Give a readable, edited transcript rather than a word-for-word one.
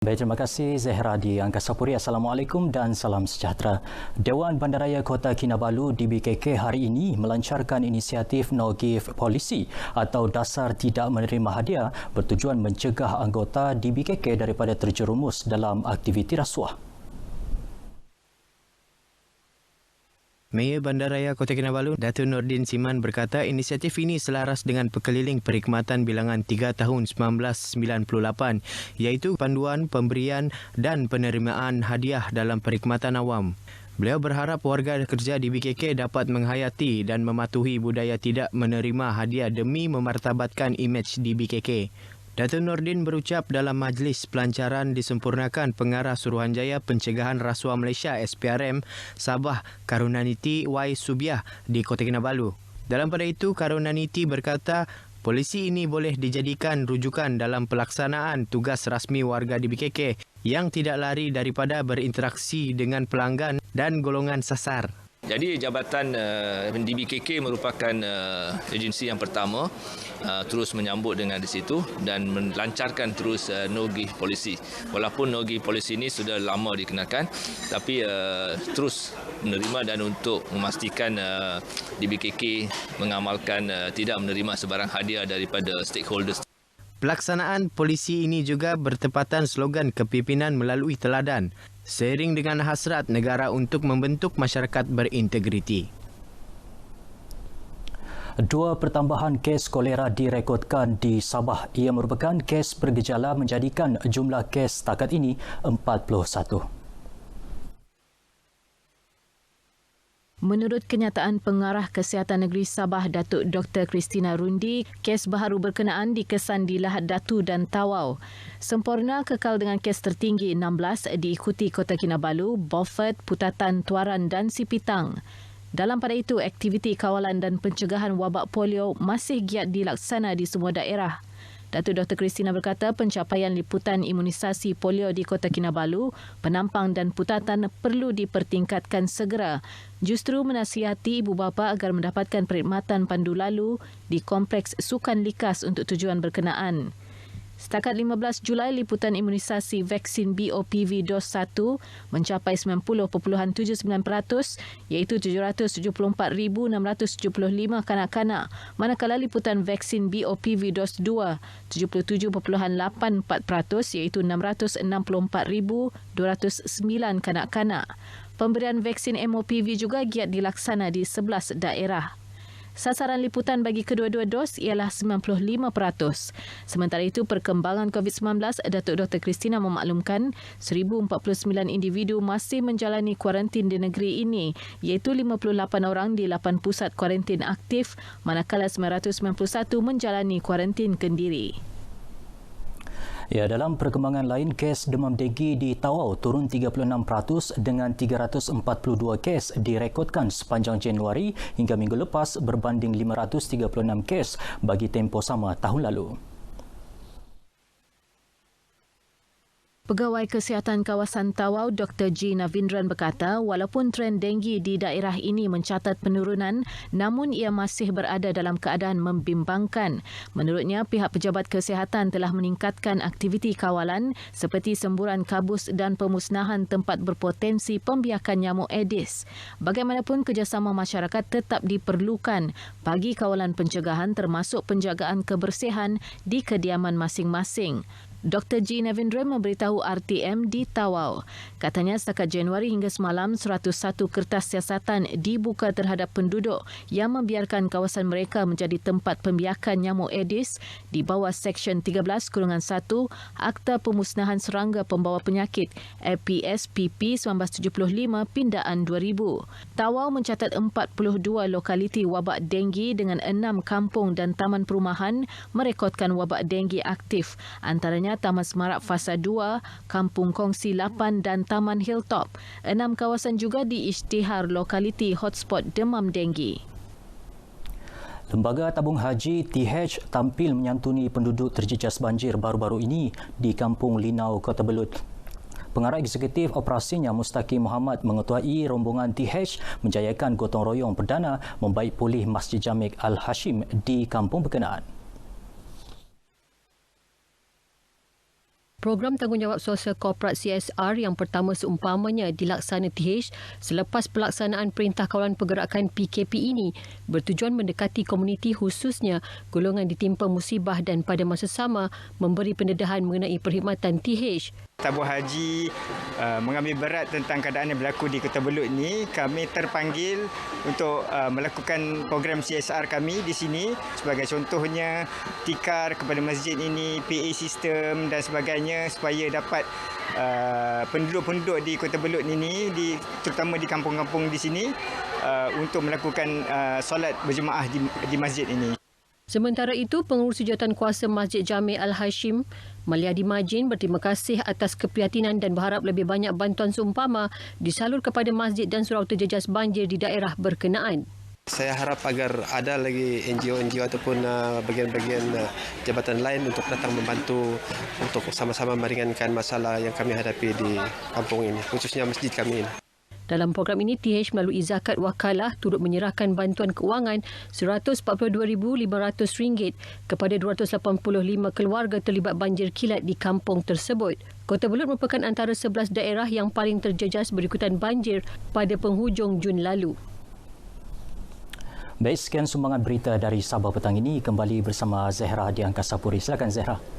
Baik, terima kasih Zahra di Angkasa Puri. Assalamualaikum dan salam sejahtera. Dewan Bandaraya Kota Kinabalu DBKK hari ini melancarkan inisiatif No Give Policy atau dasar tidak menerima hadiah bertujuan mencegah anggota DBKK daripada terjerumus dalam aktiviti rasuah. Mayor Bandaraya Kota Kinabalu, Datuk Nordin Siman berkata inisiatif ini selaras dengan Perkeliling Perkhidmatan Bilangan 3 tahun 1998 iaitu panduan pemberian dan penerimaan hadiah dalam perkhidmatan awam. Beliau berharap warga kerja di BKK dapat menghayati dan mematuhi budaya tidak menerima hadiah demi memartabatkan imej di BKK. Datuk Nordin berucap dalam majlis pelancaran disempurnakan Pengarah Suruhanjaya Pencegahan Rasuah Malaysia SPRM Sabah Karunaniti Y. Subiah di Kota Kinabalu. Dalam pada itu, Karunaniti berkata polisi ini boleh dijadikan rujukan dalam pelaksanaan tugas rasmi warga di BKK yang tidak lari daripada berinteraksi dengan pelanggan dan golongan sasar. Jadi Jabatan DBKK merupakan agensi yang pertama terus menyambut dengan di situ dan melancarkan terus No Give Policy. Walaupun No Give Policy ini sudah lama dikenakan, tapi terus menerima dan untuk memastikan DBKK mengamalkan tidak menerima sebarang hadiah daripada stakeholders. Pelaksanaan polisi ini juga bertepatan slogan kepimpinan melalui teladan, seiring dengan hasrat negara untuk membentuk masyarakat berintegriti. 2 pertambahan kes kolera direkodkan di Sabah. Ia merupakan kes bergejala menjadikan jumlah kes setakat ini 41. Menurut kenyataan Pengarah Kesihatan Negeri Sabah Datuk Dr. Christina Rundi, kes baharu berkenaan dikesan di Lahad Datu dan Tawau. Sempurna kekal dengan kes tertinggi 16 diikuti Kota Kinabalu, Beaufort, Putatan, Tuaran dan Sipitang. Dalam pada itu, aktiviti kawalan dan pencegahan wabak polio masih giat dilaksana di semua daerah. Datuk Dr. Christina berkata pencapaian liputan imunisasi polio di Kota Kinabalu, Penampang dan Putatan perlu dipertingkatkan segera. Justru menasihati ibu bapa agar mendapatkan perkhidmatan pandu lalu di Kompleks Sukan Likas untuk tujuan berkenaan. Setakat 15 Julai, liputan imunisasi vaksin BOPV dos 1 mencapai 90.79% iaitu 774,675 kanak-kanak, manakala liputan vaksin BOPV dos 2 77.84% iaitu 664,209 kanak-kanak. Pemberian vaksin MOPV juga giat dilaksana di 11 daerah. Sasaran liputan bagi kedua-dua dos ialah 95%. Sementara itu, perkembangan COVID-19, Datuk Dr. Christina memaklumkan 1,049 individu masih menjalani kuarantin di negeri ini, iaitu 58 orang di 8 pusat kuarantin aktif, manakala 991 menjalani kuarantin kendiri. Ya, dalam perkembangan lain, kes demam denggi di Tawau turun 36% dengan 342 kes direkodkan sepanjang Januari hingga minggu lepas berbanding 536 kes bagi tempoh sama tahun lalu. Pegawai Kesihatan Kawasan Tawau Dr. G. Navindran berkata walaupun tren denggi di daerah ini mencatat penurunan, namun ia masih berada dalam keadaan membimbangkan. Menurutnya, pihak pejabat kesihatan telah meningkatkan aktiviti kawalan seperti semburan kabus dan pemusnahan tempat berpotensi pembiakan nyamuk Aedes. Bagaimanapun, kerjasama masyarakat tetap diperlukan bagi kawalan pencegahan termasuk penjagaan kebersihan di kediaman masing-masing. Dr. G. Navindra memberitahu RTM di Tawau. Katanya setakat Januari hingga semalam 101 kertas siasatan dibuka terhadap penduduk yang membiarkan kawasan mereka menjadi tempat pembiakan nyamuk Aedes di bawah Seksyen 13-1 Akta Pemusnahan Serangga Pembawa Penyakit APSPP 1975 Pindaan 2000. Tawau mencatat 42 lokaliti wabak denggi dengan 6 kampung dan taman perumahan merekodkan wabak denggi aktif, antaranya Taman Semarak Fasa 2, Kampung Kongsi 8 dan Taman Hilltop. 6 kawasan juga diisytihar lokaliti hotspot demam denggi. Lembaga Tabung Haji TH tampil menyantuni penduduk terjejas banjir baru-baru ini di Kampung Linau, Kota Belud. Pengarah Eksekutif Operasinya Mustaqim Muhammad mengetuai rombongan TH menjayakan gotong royong perdana membaik pulih Masjid Jamik Al-Hashim di kampung berkenaan. Program Tanggungjawab Sosial Korporat CSR yang pertama seumpamanya dilaksana TH selepas pelaksanaan Perintah Kawalan Pergerakan PKP ini bertujuan mendekati komuniti khususnya golongan ditimpa musibah dan pada masa sama memberi pendedahan mengenai perkhidmatan TH. Tabur haji mengambil berat tentang keadaan yang berlaku di Kota Belud ini, kami terpanggil untuk melakukan program CSR kami di sini, sebagai contohnya tikar kepada masjid ini, PA sistem dan sebagainya, supaya dapat penduduk-penduduk di Kota Belud ini, terutama di kampung-kampung di sini, untuk melakukan solat berjemaah di masjid ini. Sementara itu, Pengurusi Jawatankuasa Masjid Jami' Al-Hashim, Maliadi Majin berterima kasih atas keprihatinan dan berharap lebih banyak bantuan seumpama disalur kepada masjid dan surau terjejas banjir di daerah berkenaan. Saya harap agar ada lagi NGO-NGO ataupun bagian-bagian jabatan lain untuk datang membantu untuk sama-sama meringankan masalah yang kami hadapi di kampung ini, khususnya masjid kami ini. Dalam program ini, TH melalui zakat wakalah turut menyerahkan bantuan keuangan RM142,500 kepada 285 keluarga terlibat banjir kilat di kampung tersebut. Kota Belud merupakan antara 11 daerah yang paling terjejas berikutan banjir pada penghujung Jun lalu. Baik, sekian sumbangan berita dari Sabah petang ini. Kembali bersama Zehra di Angkasa Puri. Silakan Zehra.